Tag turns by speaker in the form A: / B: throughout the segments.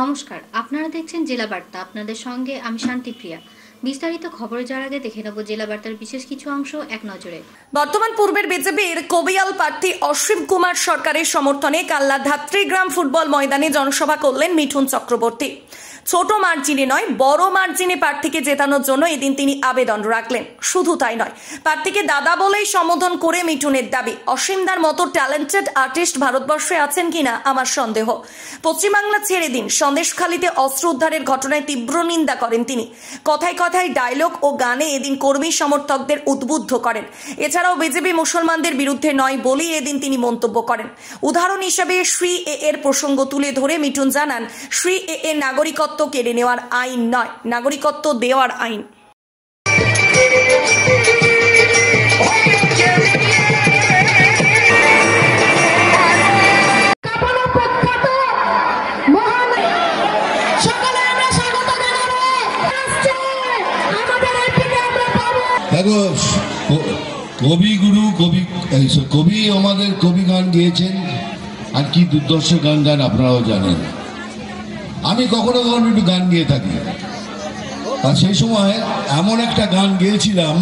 A: নমস্কার, আপনারা দেখছেন জেলা বার্তা। আপনাদের সঙ্গে আমি শান্তিপ্রিয়া। বিস্তারিত খবরে যাওয়ার আগে দেখে নেব জেলা বার্তার বিশেষ কিছু অংশ এক নজরে।
B: বর্তমান পূর্বের বিজেপির কবিয়াল প্রার্থী অসীম কুমার সরকারের সমর্থনে কাল্লা ধাত্রীগ্রাম ফুটবল ময়দানে জনসভা করলেন মিঠুন চক্রবর্তী। ছোট মার্জিনে নয়, বড় মার্জিনে প্রার্থীকে জেতানোর জন্য এদিন তিনি আবেদন রাখলেন। শুধু তাই নয়, প্রার্থীকে দাদা বলেই সম্বোধন করে মিঠুনের দাবি, অসীমদার মতো ট্যালেন্টেড আর্টিস্ট ভারতবর্ষে আছেন কিনা আমার সন্দেহ। পশ্চিমবাংলা ছেড়ে দিন, সন্দেশখালীতে অস্ত্র উদ্ধারের ঘটনায় তীব্র নিন্দা করেন তিনি। কথায় কথায় ডায়লগ ও গানে এদিন কর্মী সমর্থকদের উদ্বুদ্ধ করেন। এছাড়াও বিজেপি মুসলমানদের বিরুদ্ধে নয় বলেই এদিন তিনি মন্তব্য করেন। উদাহরণ হিসেবে শ্রী এর প্রসঙ্গ তুলে ধরে মিঠুন জানান, শ্রী এ নাগরিকত্ব কেড়ে নেওয়ার আইন নয়, নাগরিকত্ব দেওয়ার আইন।
C: কবি আমাদের কবি গান গেয়েছেন, আর কি দুর্দর্শ গান গান আপনারাও জানেন। আমি কখনো কখনো একটু গান গেয়ে থাকি, আর সেই সময় এমন একটা গান গেয়েছিলাম,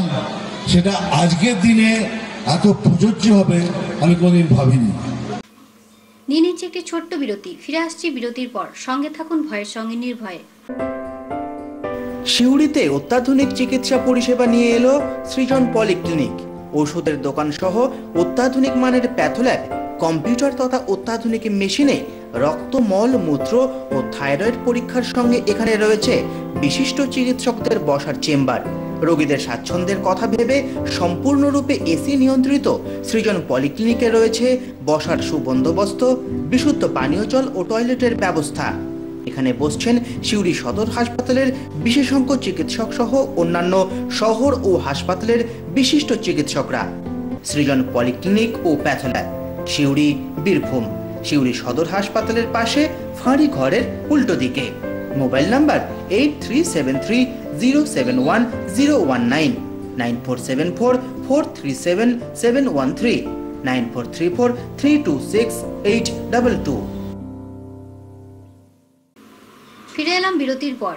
C: সেটা আজকের দিনে এত প্রযোজ্য হবে আমি কোনদিন ভাবিনি।
A: নিয়ে নিচ্ছে একটি ছোট্ট বিরতি, ফিরে আসছি বিরতির পর। সঙ্গে থাকুন ভয়ের সঙ্গে নির্ভয়ে।
D: সিউড়িতে অত্যাধুনিক চিকিৎসা পরিষেবা নিয়ে এলো সৃজন পলিক্লিনিক। ওষুধের দোকান সহ অত্যাধুনিক মানের প্যাথোল্যাব, কম্পিউটার তথা অত্যাধুনিক মেশিনে রক্ত, মল, মূত্র ও থাইরয়েড পরীক্ষার সঙ্গে এখানে রয়েছে বিশিষ্ট চিকিৎসকদের বসার চেম্বার। রোগীদের স্বাচ্ছন্দ্যের কথা ভেবে সম্পূর্ণরূপে এসি নিয়ন্ত্রিত সৃজন পলিক্লিনিকে রয়েছে বসার সুবন্দোবস্ত, বিশুদ্ধ পানীয় জল ও টয়লেটের ব্যবস্থা। এখানে বসছেন সিউড়ি সদর হাসপাতালের বিশেষজ্ঞ চিকিৎসক সহ অন্যান্য শহর ও হাসপাতালের বিশিষ্ট চিকিৎসকরা। সৃজন পলিক্লিনিক ও প্যাথোল্যাব, সিউড়ি, বীরভূম। সিউড়ি সদর হাসপাতালের পাশে ফাঁড়ি ঘরের উল্টো দিকে। Mobile number 8373071019, 9474437713, 9434326822।
A: ফিরে এলাম বিরতির পর।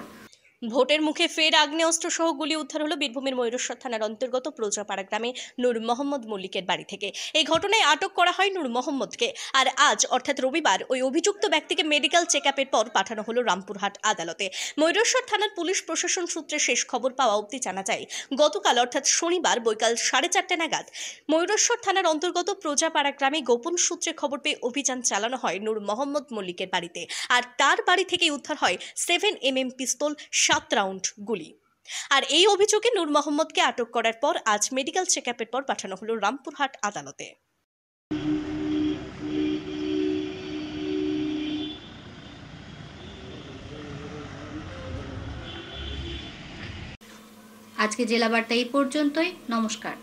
B: ভোটের মুখে ফের আগ্নেয়াস্ত্র সহ গুলি উদ্ধার হলো বীরভূমের ময়ূরেশ্বর থানার অন্তর্গত প্রজাপাড়া গ্রামে নূর মোহাম্মদ মল্লিকের বাড়ি থেকে। এই ঘটনায় আটক করা হয় নূর মোহাম্মদকে। আর আজ অর্থাৎ রবিবার ওই অভিযুক্ত ব্যক্তিকে মেডিকেল চেকআপের পর পাঠানো হলো রামপুরহাট আদালতে। ময়ূরেশ্বর থানার পুলিশ প্রশাসন সূত্রে শেষ খবর পাওয়া অবধি জানা যায়, গতকাল অর্থাৎ শনিবার বৈকাল 4:30 নাগাদ ময়ূরেশ্বর থানার অন্তর্গত প্রজাপাড়া গ্রামে গোপন সূত্রে খবর পেয়ে অভিযান চালানো হয় নূর মোহাম্মদ মল্লিকের বাড়িতে। আর তার বাড়ি থেকে উদ্ধার হয় 7mm পিস্তল, 7 রাউন্ড গুলি। আর এই অভিযোগে নূর মোহাম্মদকে আটক করার পর আজ মেডিকেল চেকআপের পর পাঠানো হলো রামপুরহাট আদালতে।
A: আজকে জেলা বার্তা এই পর্যন্তই। নমস্কার।